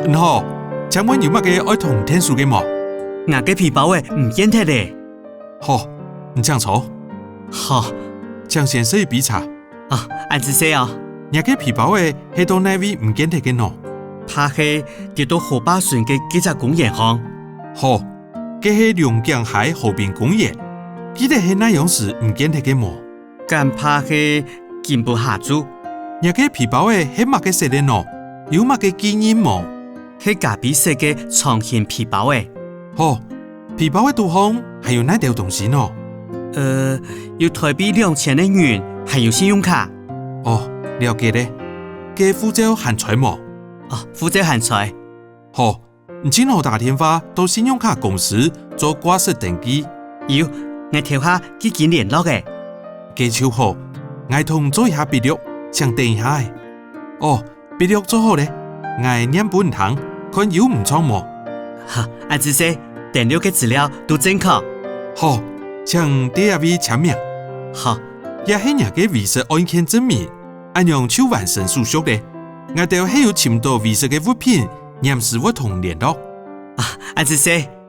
好，请问有乜嘅愛同天數嘅冇？我嘅皮包嘅唔見得咧。好，你這樣錯。好，江先生比查。啊，安子說啊，你嘅皮包嘅係到哪位唔見得嘅喏？他係叫到河壩船嘅幾隻公園行。好，佢係龍江海河邊公園，記得係哪樣事唔見得嘅冇？咁怕係見不下注。你嘅皮包嘅係乜嘅色嘅喏？有乜嘅基因冇？係咖啡色嘅長形皮包嘅。好，皮包嘅度方還有哪條東西喏？有台幣2000嘅元，還有信用卡。哦，了解咧。嘅護照含財冇？哦，護照含財。好，你今後打電話到信用卡公司做掛失登記。有，我調下幾件聯絡嘅。記超好，我同做一下筆錄，想等一下嘅。哦，筆錄做好咧，我念本堂，看有唔錯冇？哈，安子說，登錄嘅資料都正確。好，請第一位簽名。好，也係人嘅遺失案件證明，按樣就完成手續咧。我哋係有簽到遺失嘅物品，驗屍活同聯絡。啊，安子說。